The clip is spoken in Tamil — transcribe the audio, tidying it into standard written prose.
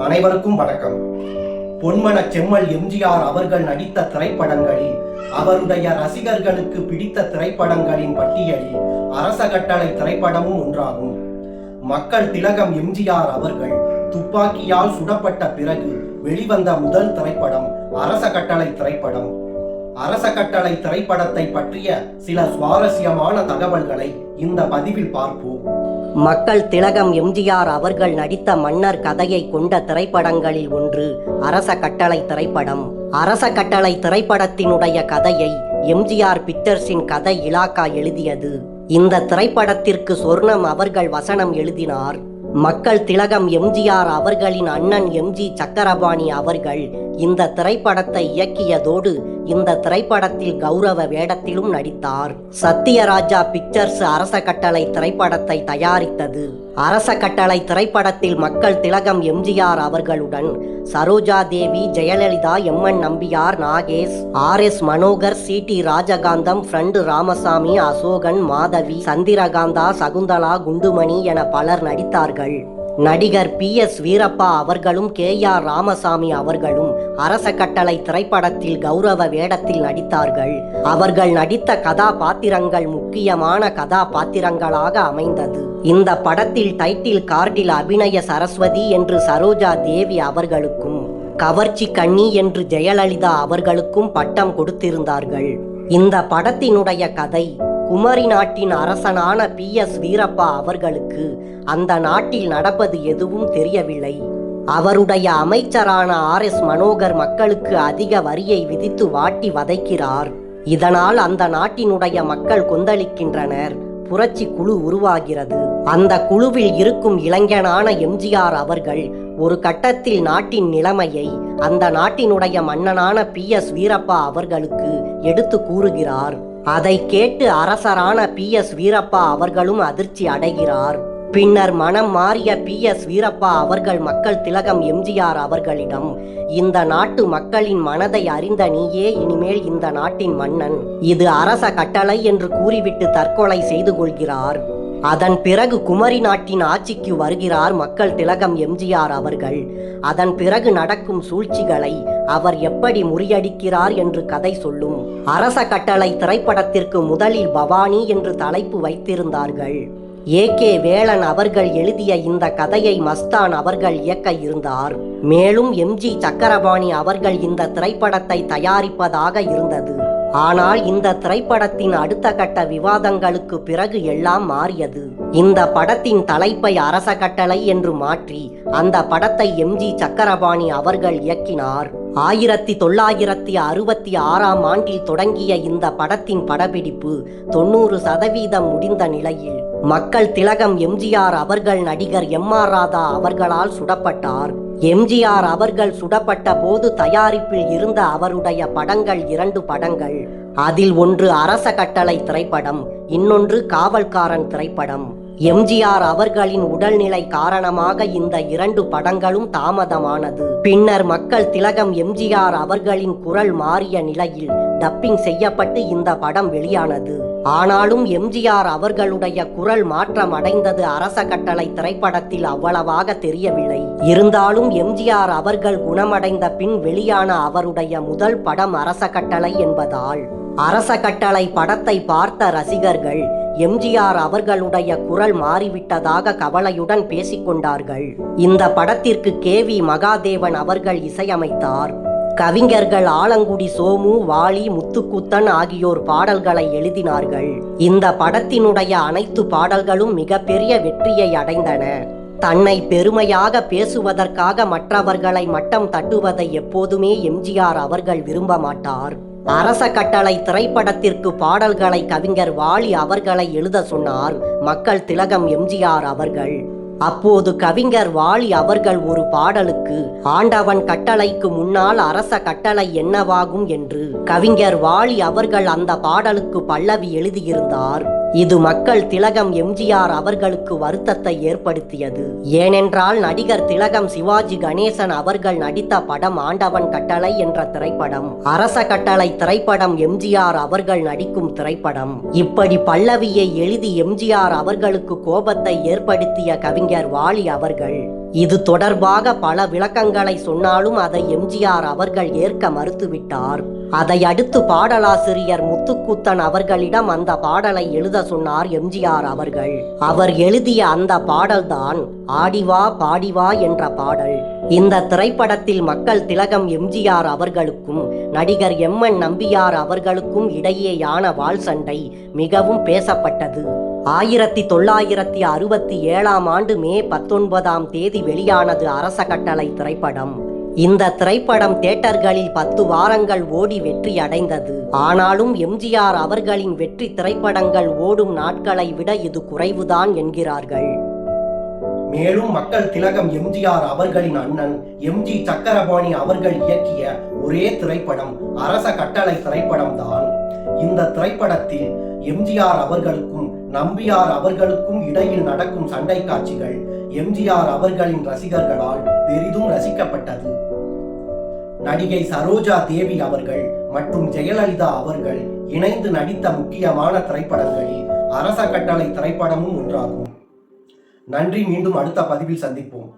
அனைவருக்கும் வணக்கம். பொன்மன செம்மல் எம்ஜிஆர் அவர்கள் நடித்த திரைப்படங்களில் அவருடைய ரசிகர்களுக்கு பிடித்த திரைப்படங்களின் பட்டியலில் அரச கட்டளை திரைப்படமும் ஒன்றாகும். மக்கள் திலகம் எம்ஜிஆர் அவர்கள் துப்பாக்கியால் சுடப்பட்ட பிறகு வெளிவந்த முதல் திரைப்படம் அரச கட்டளை திரைப்படம். அரச கட்டளை திரைப்படத்தை பற்றிய சில சுவாரஸ்யமான தகவல்களை இந்த பதிவில் பார்ப்போம். மக்கள் திலகம் எம்ஜிஆர் அவர்கள் நடித்த மன்னர் கதையை கொண்ட திரைப்படங்களில் ஒன்று அரச கட்டளை திரைப்படம். அரச கட்டளை திரைப்படத்தினுடைய கதையை எம்ஜிஆர் பிக்சர்ஸின் கதை இலாக்கா எழுதியது. இந்த திரைப்படத்திற்கு சொர்ணம் அவர்கள் வசனம் எழுதினார். மக்கள் திலகம் எம்ஜிஆர் அவர்களின் அண்ணன் எம்ஜி சக்கரபாணி அவர்கள் இந்த திரைப்படத்தை இயக்கியதோடு இந்த திரைப்படத்தில் கௌரவ வேடத்திலும் நடித்தார். சத்யராஜா பிக்சர்ஸ் அரச கட்டளை திரைப்படத்தை தயாரித்தது. அரச கட்டளை திரைப்படத்தில் மக்கள் திலகம் எம்ஜிஆர் அவர்களுடன் சரோஜா தேவி, ஜெயலலிதா, எம்என் நம்பியார், நாகேஷ், ஆர்.எஸ். மனோகர், சி.டி. ராஜகாந்தம், ஃப்ரெண்டு ராமசாமி, அசோகன், மாதவி, சந்திரகாந்தா, சகுந்தலா, குண்டுமணி என பலர் நடித்தார்கள். நடிகர் பி.எஸ். வீரப்பா அவர்களும் கே.ஆர். ராமசாமி அவர்களும் அரச கட்டளை திரைப்படத்தில் கௌரவ வேடத்தில் நடித்தார்கள். அவர்கள் நடித்த கதாபாத்திரங்கள் முக்கியமான கதாபாத்திரங்களாக அமைந்தது. இந்த படத்தில் டைட்டில் கார்டில் அபிநய சரஸ்வதி என்று சரோஜா தேவி அவர்களுக்கும், கவர்ச்சி கண்ணி என்று ஜெயலலிதா அவர்களுக்கும் பட்டம் கொடுத்திருந்தார்கள். இந்த படத்தினுடைய கதை குமரி நாட்டின் அரசனான பி.எஸ். வீரப்பா அவர்களுக்கு அந்த நாட்டில் நடப்பது எதுவும் தெரியவில்லை. அவருடைய அமைச்சரான ஆர்.எஸ். மனோகர் மக்களுக்கு அதிக வரியை விதித்து வாட்டி வதைக்கிறார். இதனால் அந்த நாட்டினுடைய மக்கள் கொந்தளிக்கின்றனர். புரட்சி குழு உருவாகிறது. அந்த குழுவில் இருக்கும் இளைஞனான எம்ஜிஆர் அவர்கள் ஒரு கட்டத்தில் நாட்டின் நிலைமையை அந்த நாட்டினுடைய மன்னனான பி.எஸ். வீரப்பா அவர்களுக்கு எடுத்து கூறுகிறார். அதை கேட்டு அரசரான பி.எஸ். வீரப்பா அவர்களும் அதிர்ச்சி அடைகிறார். பின்னர் மனம் மாறிய பி.எஸ். வீரப்பா அவர்கள் மக்கள் திலகம் எம்ஜிஆர் அவர்களிடம், இந்த நாட்டு மக்களின் மனதை அறிந்த நீயே இனிமேல் இந்த நாட்டின் மன்னன், இது அரச கட்டளை என்று கூறிவிட்டு தற்கொலை செய்து கொள்கிறார். அதன் பிறகு குமரி நாட்டின் ஆட்சிக்கு வருகிறார் மக்கள் திலகம் எம்ஜிஆர் அவர்கள். அதன் பிறகு நடக்கும் சூழ்ச்சிகளை அவர் எப்படி முறியடிக்கிறார் என்று கதை சொல்லும். அரச கட்டளை திரைப்படத்திற்கு முதலில் பவானி என்று தலைப்பு வைத்திருந்தார்கள். ஏ.கே. வேலன் அவர்கள் எழுதிய இந்த கதையை மஸ்தான் அவர்கள் இயக்க இருந்தார். மேலும் எம்ஜி சக்கரபாணி அவர்கள் இந்த திரைப்படத்தை தயாரிப்பதாக இருந்தது. ஆனால் இந்த திரைப்படத்தின் அடுத்த கட்ட விவாதங்களுக்கு பிறகு எல்லாம் மாறியது. இந்த படத்தின் தலைப்பை அரச கட்டளை என்று மாற்றி அந்த படத்தை எம்ஜி சக்கரபாணி அவர்கள் இயக்கினார். 1966ஆம் ஆண்டில் தொடங்கிய இந்த படத்தின் படப்பிடிப்பு 90% முடிந்த நிலையில் மக்கள் திலகம் எம்ஜிஆர் அவர்கள் நடிகர் எம்.ஆர். ராதா அவர்களால் சுடப்பட்டார். எம்ஜிஆர் அவர்கள் சுடப்பட்ட போது தயாரிப்பில் இருந்த அவருடைய படங்கள் 2 படங்கள். அதில் ஒன்று அரச கட்டளை திரைப்படம், இன்னொன்று காவல்காரன் திரைப்படம். எம்ஜிஆர் அவர்களின் உடல்நிலை காரணமாக இந்த 2 படங்களும் தாமதமானது. பின்னர் மக்கள் திலகம் எம்ஜிஆர் அவர்களின் குரல் மாறிய நிலையில் டப்பிங் செய்யப்பட்டு இந்த படம் வெளியானது. ஆனாலும் எம்ஜிஆர் அவர்களுடைய குரல் மாற்றம் அடைந்தது அரச கட்டளை திரைப்படத்தில் அவ்வளவாக தெரியவில்லை. இருந்தாலும் எம்ஜிஆர் அவர்கள் குணமடைந்த பின் வெளியான அவருடைய முதல் படம் அரச கட்டளை என்பதால் அரச கட்டளை படத்தை பார்த்த ரசிகர்கள் எம்ஜிஆர் அவர்களுடைய குரல் மாறிவிட்டதாக கவலையுடன் பேசிக்கொண்டார்கள். இந்த படத்திற்கு கே.வி. மகாதேவன் அவர்கள் இசையமைத்தார். கவிஞர்கள் ஆலங்குடி சோமு, வாலி, முத்துக்குத்தன் ஆகியோர் பாடல்களை எழுதினார்கள். இந்த படத்தினுடைய அனைத்து பாடல்களும் மிகப்பெரிய வெற்றியை அடைந்தன. தன்னை பெருமையாக பேசுவதற்காக மற்றவர்களை மட்டம் தட்டுவதை எப்போதுமே எம்ஜிஆர் அவர்கள் விரும்ப மாட்டார். அரச கட்டளை திரைப்படத்திற்கு பாடல்களை கவிஞர் வாலி அவர்களை எழுத சொன்னார் மக்கள் திலகம் எம்ஜிஆர் அவர்கள். அப்போது கவிஞர் வாலி அவர்கள் ஒரு பாடலுக்கு ஆண்டவன் கட்டளைக்கு முன்னால் அரச கட்டளை என்னவாகும் என்று கவிஞர் வாலி அவர்கள் அந்த பாடலுக்கு பல்லவி எழுதியிருந்தார். இது மக்கள் திலகம் எம்ஜிஆர் அவர்களுக்கு வருத்தத்தை ஏற்படுத்தியது. ஏனென்றால் நடிகர் திலகம் சிவாஜி கணேசன் அவர்கள் நடித்த படம் ஆண்டவன் கட்டளை என்ற திரைப்படம். அரச கட்டளை திரைப்படம் எம்ஜிஆர் அவர்கள் நடிக்கும் திரைப்படம். இப்படி பல்லவியை எழுதி எம்ஜிஆர் அவர்களுக்கு கோபத்தை ஏற்படுத்திய கவிஞர் வாலி அவர்கள் இது தொடர்பாக பல விளக்கங்களை சொன்னாலும் அதை எம்ஜிஆர் அவர்கள் ஏற்க மறுத்துவிட்டார். அதை அடுத்து பாடலாசிரியர் முத்துக்கூத்தன் அவர்களிடம் அந்த பாடலை எழுத சொன்னார் எம்ஜிஆர் அவர்கள். அவர் எழுதிய அந்த பாடல்தான் ஆடிவா பாடிவா என்ற பாடல். இந்த திரைப்படத்தில் மக்கள் திலகம் எம்ஜிஆர் அவர்களுக்கும் நடிகர் எம்.என். நம்பியார் அவர்களுக்கும் இடையேயான வாள் சண்டை மிகவும் பேசப்பட்டது. 1967 ஆண்டு மே 19 வெளியானது அரச கட்டளை திரைப்படம். இந்த திரைப்படம் தியேட்டர்களில் 10 வாரங்கள் ஓடி வெற்றி அடைந்தது. ஆனாலும் எம்ஜிஆர் அவர்களின் வெற்றி திரைப்படங்கள் ஓடும் நாட்களை விட இது குறைவுதான் என்கிறார்கள். மேலும் மக்கள் திலகம் எம்ஜிஆர் அவர்களின் அண்ணன் எம்.ஜி. சக்கரபாணி அவர்கள் இயக்கிய ஒரே திரைப்படம் அரச கட்டளை திரைப்படம் தான். இந்த திரைப்படத்தில் எம்ஜிஆர் அவர்களுக்கும் நம்பியார் அவர்களுக்கும் இடையில் நடக்கும் சண்டை காட்சிகள் எம்ஜிஆர் அவர்களின் ரசிகர்களால் பெரிதும் ரசிக்கப்பட்டது. நடிகை சரோஜா தேவி அவர்கள் மற்றும் ஜெயலலிதா அவர்கள் இணைந்து நடித்த முக்கியமான திரைப்படங்களில் அரச கட்டளை திரைப்படமும் ஒன்றாகும். நன்றி. மீண்டும் அடுத்த பதிவில் சந்திப்போம்.